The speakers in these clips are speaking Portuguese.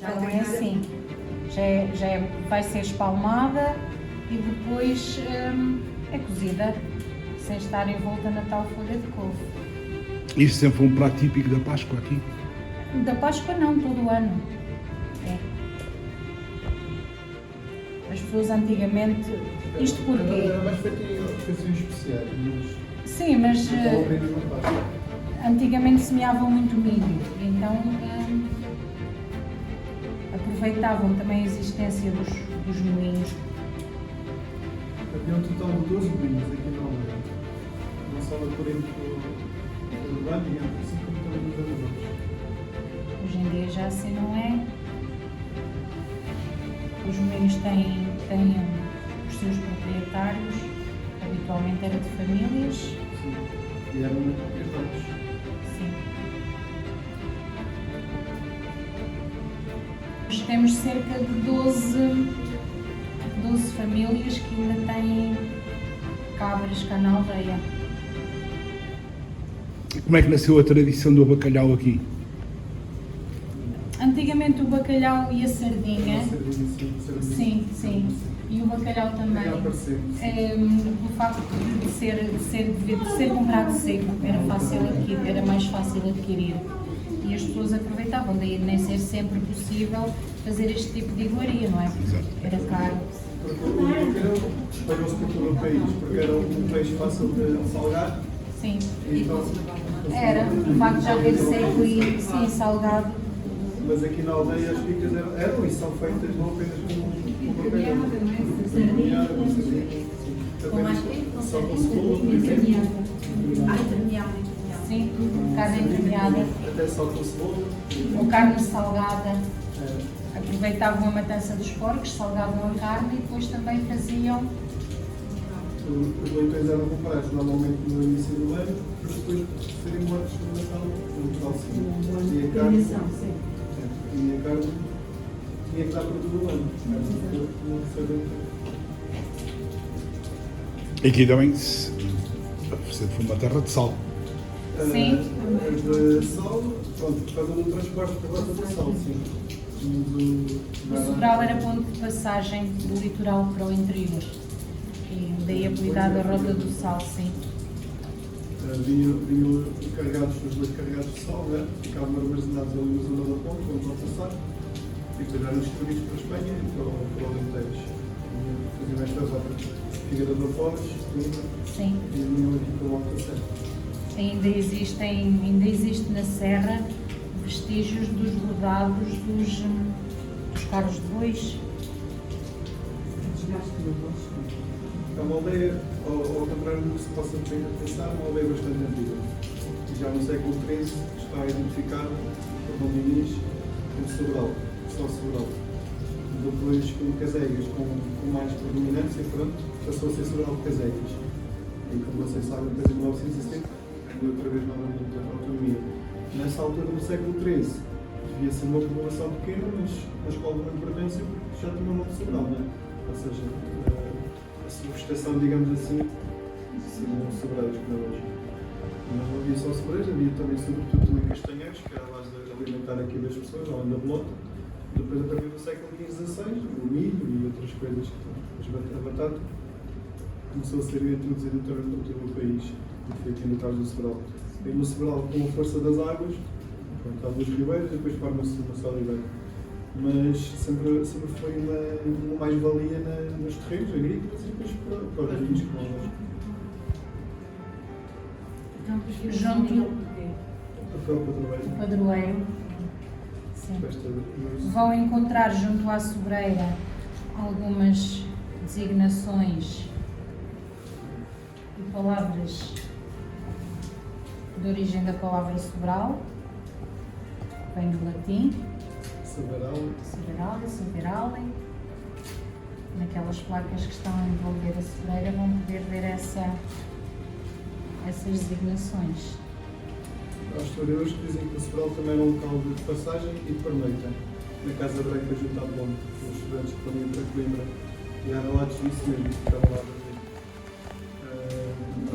Já não é assim. Vai ser espalmada e depois é cozida, sem estar envolta na tal folha de couve. Isso sempre foi um prato típico da Páscoa aqui? Da Páscoa não, todo o ano. É. As pessoas antigamente... Isto porquê? Era mais feito em ocasiões especiais, mas... Sim, mas antigamente semeavam muito milho, então aproveitavam também a existência dos moinhos. Havia um total de 12 moinhos aqui na aldeia. Não só na corrente urbana, digamos assim, como também nos arredores. Hoje em dia já assim não é. Os moinhos têm os seus proprietários, habitualmente era de famílias. Sim. E eram muito proprietários. Sim. Nós temos cerca de 12 famílias que ainda têm cabras cá na aldeia. Como é que nasceu a tradição do bacalhau aqui? Antigamente o bacalhau e a sardinha. Sim, sim. E o bacalhau também. O facto de ser comprado seco era fácil adquirir, era mais fácil adquirir. E as pessoas aproveitavam, daí de nem ser sempre possível fazer este tipo de iguaria, não é? Era caro. Porque o bacalhau espalhou-se por todo o país, porque era um peixe fácil de salgar. Sim. Então, Era, o facto de já ter seco e sim, salgado. mas aqui na aldeia as picas eram e são feitas não apenas com bacalhau. Sardinha, Com sardinha, sim. com Também mais quê? só com cebola, por exemplo. Entremeada. Sim, carne entremeada. Até só com cebola. Ou carne salgada. É, Aproveitavam a matança dos porcos, salgavam a carne e depois também faziam. Os leitões eram comprados normalmente no início do ano, para depois serem mortos no Natal, no Natal sim. E a carne, tinha que dar para todo o ano. Não saber. Aqui também sempre foi uma terra de sal. Sim. De sal, pronto, por causa do transporte por volta do sal, sim. O Sobral era ponto de passagem do litoral para o interior. E daí a cuidar da rota do sal, sim. Vinham carregados, os dois carregados de sal, né? Ficavam armazenados ali na zona da ponte, onde vão passar, e depois eram distribuídos para a Espanha e para o Alentejo. Faziam esta rota. Figueira da Foz, Sim. e vinham aqui para o Alto da Serra. Ainda existe na Serra vestígios dos rodados dos carros de bois. É uma aldeia, ao contrário do que se possa pensar, uma aldeia bastante antiga. Já no século XIII está identificado por Dom Dinis como Sobral, só Sobral. Depois, como Casegas, com mais predominância, pronto, passou a ser Sobral de Casegas. E como vocês sabem, depois em 1960, outra vez novamente a autonomia. Nessa altura, no século XIII, devia ser uma população pequena, mas com alguma importância, porque já tinha um nome Sobral, não é? Ou seja, a subestação, digamos assim, seriam sobreiros que não hoje. Mas não havia só sobreiros, havia também, sobretudo, também castanheiros, que era a base de alimentar aqui das pessoas, além da bolota. Depois, a partir do século XV, XVI, o milho e outras coisas, a batata, começou a ser introduzida também por todo o país, e foi aqui no caso do Sobral. E no Sobral, com a força das águas, pronto, há duas ribeiras, depois forma-se uma só ribeira. Mas sempre foi uma mais-valia nos terrenos agrícolas e depois para os vinhos que nós. Junto O próprio padroeiro. padroeiro. Sim. Esta Vão encontrar junto à sobreira algumas designações e palavras de origem da palavra Sobral, vem do latim, Soberale. Naquelas placas que estão a envolver a sobreira vão poder ver essas designações. Há historiadores que dizem que o Sobral também era um local de passagem e de pernoita, na Casa Branca junto à ponte, os estudantes que vinham para Coimbra. E há relatos disso mesmo, que estavam lá a ver.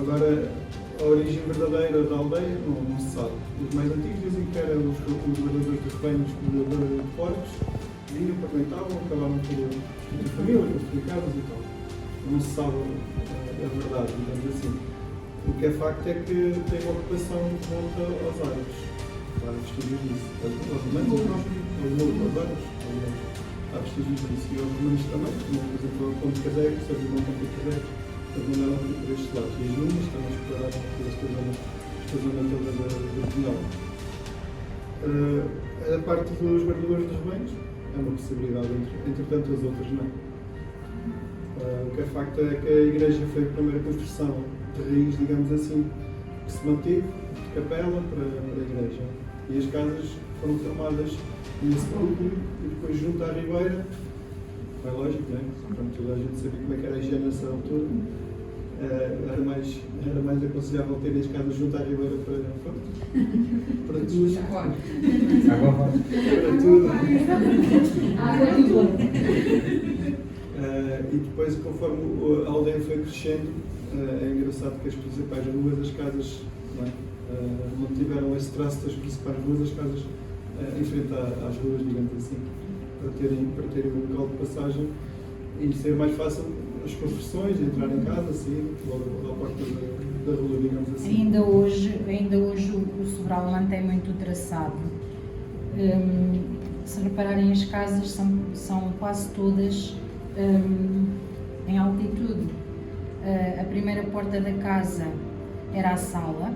Agora, a origem verdadeira da aldeia não se sabe. Os mais antigos dizem que eram os guardadores dos rebanhos de porcos, vinham, parlamentavam, acabaram por ter família, construir casas e tal. Não se sabe a verdade, digamos assim. O que é facto é que tem uma ocupação de volta aos árabes. Há vestígios disso. Aos romanos e aos árabes. Há vestígios disso. E aos romanos também, como por exemplo o Ponte Caseiro, se havia um Ponte Caseiro, eles mandaram por este lado. E as lunas também exploraram esta zona toda da Pinhal. A parte dos guardadores dos rebanhos é uma possibilidade, entre tantas outras não. O que é facto é que a igreja foi a primeira construção de raiz, digamos assim, que se manteve de capela para a igreja. E as casas foram formadas nesse núcleo e depois junto à ribeira, é lógico, não é? Portanto, toda a gente sabia como é que era a higiene nessa altura. Era mais aconselhável ter as casas junto à ribeira para tudo. Para tudo. E depois, conforme a aldeia foi crescendo, é engraçado que as principais ruas, as casas não tiveram esse traço das principais ruas, as casas em frente às ruas, digamos assim, para terem um local de passagem e ser mais fácil as construções, entrar em casa, sair pela porta da rua, digamos assim. Ainda hoje o Sobral mantém muito o traçado. Se repararem, as casas são quase todas em altitude. A primeira porta da casa era a sala.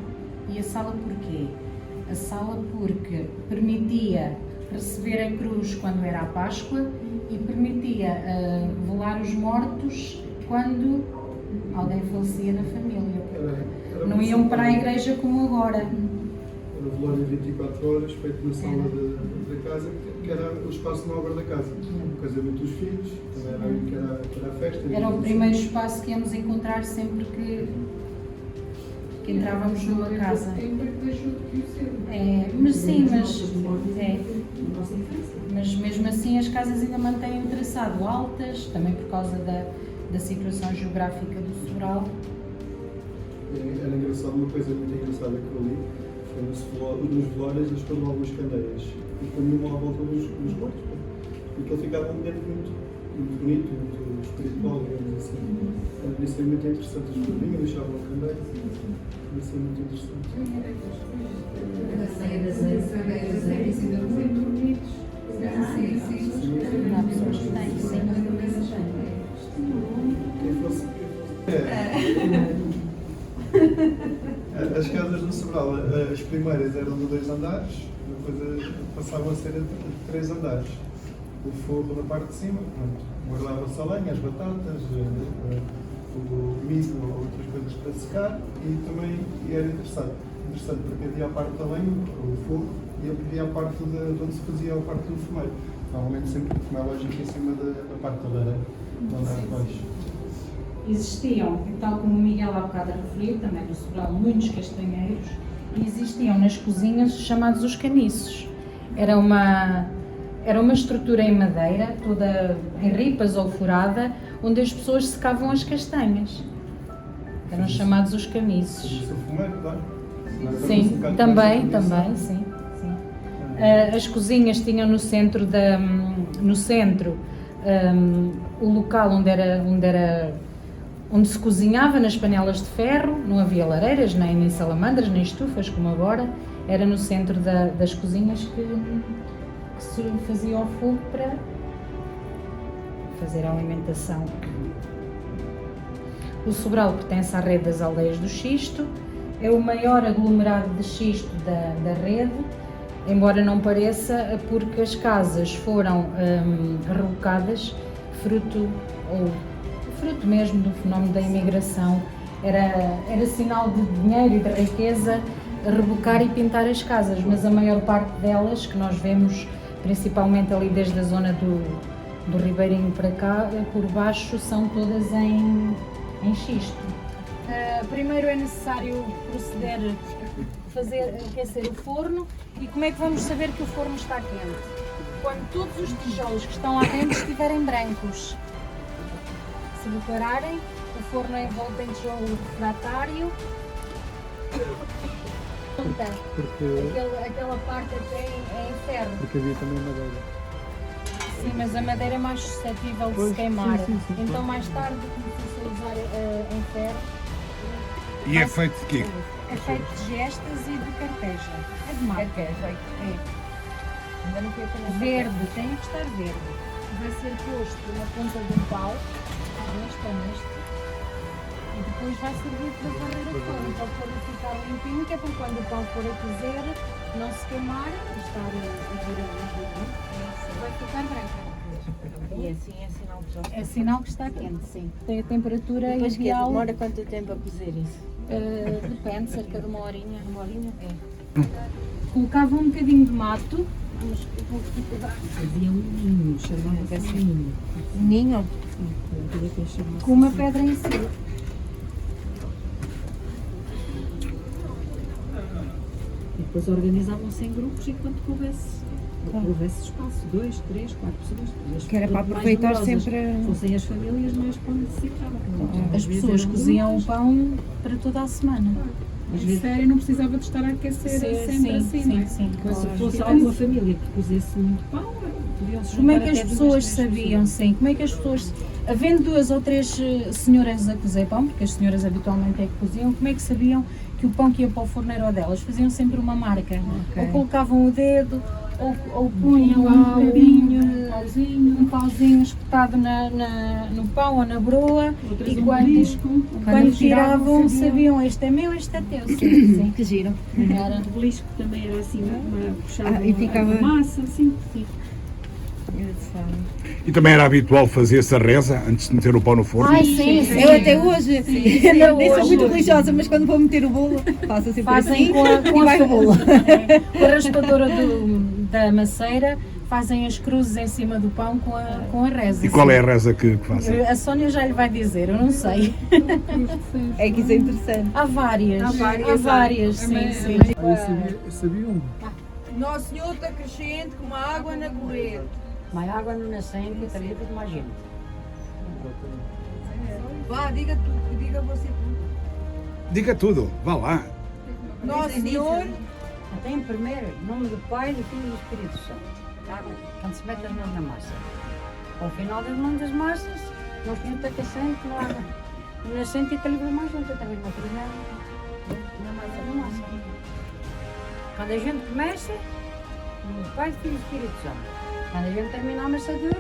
E a sala porquê? A sala porque permitia receber a cruz quando era a Páscoa e permitia velar os mortos quando alguém falecia na família. Não iam para a igreja como agora. Era o velório 24 horas, feito na sala da casa, que era o espaço nobre da casa. O casamento dos filhos, também era a festa. Era o primeiro espaço que íamos encontrar sempre que entrávamos numa casa. Mas mesmo assim as casas ainda mantêm o traçado altas, também por causa da situação geográfica do Sobral. Era engraçado, uma coisa muito engraçada que eu li, foi nos velórios eles põem algumas candeias e punham à volta dos mortos. E aquilo ficava um ambiente muito bonito, muito espiritual, digamos assim. Isso é muito interessante, as pessoas vinham, deixavam a candeia. Isso é muito interessante. Há pessoas que têm, sim. Quem fosse. As casas do Sobral, as primeiras eram de 2 andares, depois passavam a ser de 3 andares. O forro na parte de cima, guardava-se a lenha, as batatas, o milho ou outras coisas para secar e também era interessante porque havia a parte da lenha, o forro, e havia a parte de onde se fazia a parte do fumeiro. Normalmente sempre, como é lógico, em cima da parte da lareira, não dá abaixo. Existiam, tal como o Miguel há bocado referiu, também no Sobral, muitos castanheiros, e existiam nas cozinhas chamados os caniços. Era uma estrutura em madeira, toda em ripas ou furada, onde as pessoas secavam as castanhas. Eram chamados os caniços. O fumeiro, claro. Sim, também, sim. As cozinhas tinham no centro o local onde se cozinhava nas panelas de ferro, não havia lareiras, nem salamandras, nem estufas como agora, era no centro das cozinhas que se fazia ao fogo para fazer a alimentação. O Sobral pertence à rede das aldeias do Xisto, é o maior aglomerado de xisto da rede, embora não pareça, porque as casas foram relocadas fruto mesmo do fenómeno da imigração. Era sinal de dinheiro e de riqueza rebocar e pintar as casas, mas a maior parte delas, que nós vemos principalmente ali desde a zona do Ribeirinho para cá, por baixo, são todas em xisto. Primeiro é necessário proceder a aquecer o forno. E como é que vamos saber que o forno está quente? Quando todos os tijolos que estão lá dentro estiverem brancos. Se repararem, o forno é envolto em tijolo refratário Aquela parte até é em ferro. Porque havia também madeira. Sim, mas a madeira é mais suscetível de Pois, se queimar. sim, Então mais tarde começou-se a usar em ferro. E é feito de quê? É feito de gestas e de carteja. É de marca. É. Ainda não fui apanhar. Verde, tem que estar verde. Vai ser posto na ponta do pau, neste. E depois vai servir para varrer o pão. Então para ele ficar limpinho, que é para quando o pão for a cozer, não se queimar e estar a virar. Vai ficar branca. E assim é sinal que já está. É sinal que está quente, sim. Tem a temperatura Depois que ideal. demora quanto tempo a cozer isso? Depende, cerca de uma horinha. Uma horinha? É. Colocava um bocadinho de mato. Havia um ninho, chamava-se Assim. ninho. Ninho? Queria que eu chamasse Com uma assim. pedra em cima. E depois organizavam-se em grupos enquanto houvesse espaço, 2, 3, 4 pessoas. As Que era para mais aproveitar numerosas sempre. Fossem as famílias mais para onde se ficava. As pessoas coziam o pão para toda a semana. Às vezes, Sério, não precisava de estar a aquecer sempre assim, não é? sim. se fosse alguma família que cozesse muito pão, podiam-se Como é juntar que as até pessoas 2, 3 sabiam, sim? Como é que as pessoas, havendo 2 ou 3 senhoras a cozer pão, porque as senhoras habitualmente é que coziam, como é que sabiam que o pão que ia para o forno era o delas? Faziam sempre uma marca. Ou colocavam o dedo, ou punham um bocadinho, um pauzinho espetado no pão ou na broa, Outras e um quando belisco. tiravam, sabiam este é meu, este é teu. Sim. Que giro. Era. O belisco também era assim, uma puxada E ficava- a massa, assim. E também era habitual fazer-se a reza antes de meter o pão no forno? Ai, sim. Eu até hoje, eu nem sou hoje. muito religiosa, mas quando vou meter o bolo, faço assim por Fazem aqui com e vai o bolo. com a raspadora da maceira, fazem as cruzes em cima do pão com a reza. E qual é a reza que fazem? A Sónia já lhe vai dizer, eu não sei. É que isso é interessante. Há várias. Sim. Eu sabia um. Nosso Senhor está crescente como a água na correr. Mais água no nascente, estaria tudo mais gente. Vá, diga tu, diga você. Diga tudo, vá lá. Nosso Senhor, Até em primeiro, em nome do Pai, do Filho e do Espírito Santo. Tá? Quando se mete as mãos na massa. Ao final das mãos das massas, nós temos que ter sempre no nascente e livre mais gente, através da primeira, na massa. Quando a gente começa, em nome do Pai, do Filho e do Espírito Santo. Quando a gente termina a amassadura,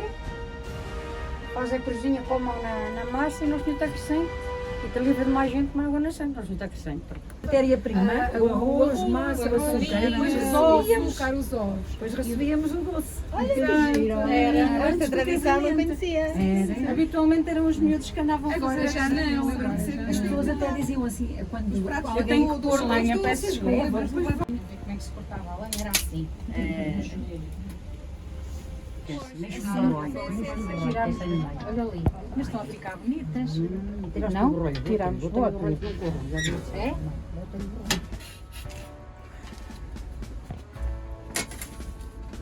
faz a cruzinha com a mão na massa e nós temos que acrescente. E te livra de mais gente, mais água nascente, nós temos que acrescente. Matéria-prima, o arroz, massa, o açúcar, depois Os ovos. depois recebíamos o doce. esta tradição não conhecia. Habitualmente eram os miúdos que andavam fora. Agora já não. As pessoas até diziam assim, quando Eu tenho que pôr lenha, peço doces, desculpa. doces. Como é que se cortava a lenha? Era assim. Olha ali. Mas estão a ficar bonitas. Não? Tiramos o outro. É?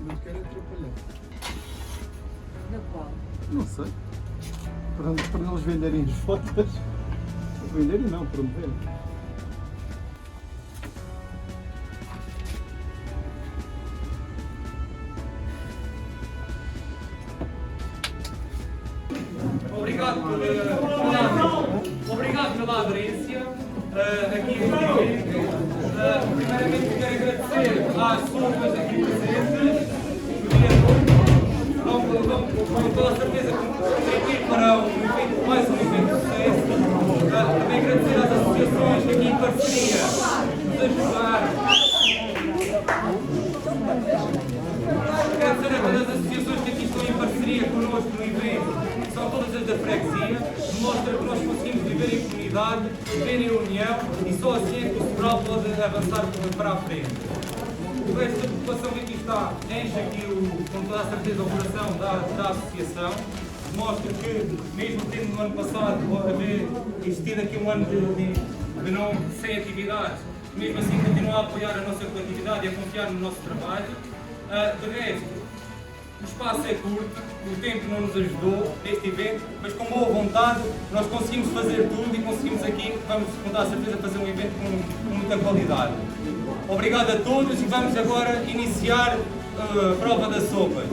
Mas quero atrapalhar. Da qual? Não sei. Para eles venderem as fotos. Venderem não, promoverem. Obrigado pela aderência aqui primeiramente quero agradecer às pessoas aqui presentes, com toda a certeza que aqui para um evento, mais um evento de sucesso. Também agradecer às associações que aqui em parceria nos ajudaram. Agradecer a todas as associações que aqui estão em parceria connosco no evento. São todas as da freguesia, demonstra que nós conseguimos viver em comunidade, viver em união e só assim é que o Sobral pode avançar para a frente. O resto da população que aqui está enche aqui com toda a certeza o coração da associação, demonstra que mesmo tendo no ano passado haver existido aqui um ano de não sem atividades, mesmo assim continua a apoiar a nossa coletividade e a confiar no nosso trabalho. De resto, O espaço é curto, o tempo não nos ajudou neste evento, mas com boa vontade nós conseguimos fazer tudo e conseguimos aqui, vamos com toda a certeza fazer um evento com muita qualidade. Obrigado a todos e vamos agora iniciar a prova das sopas.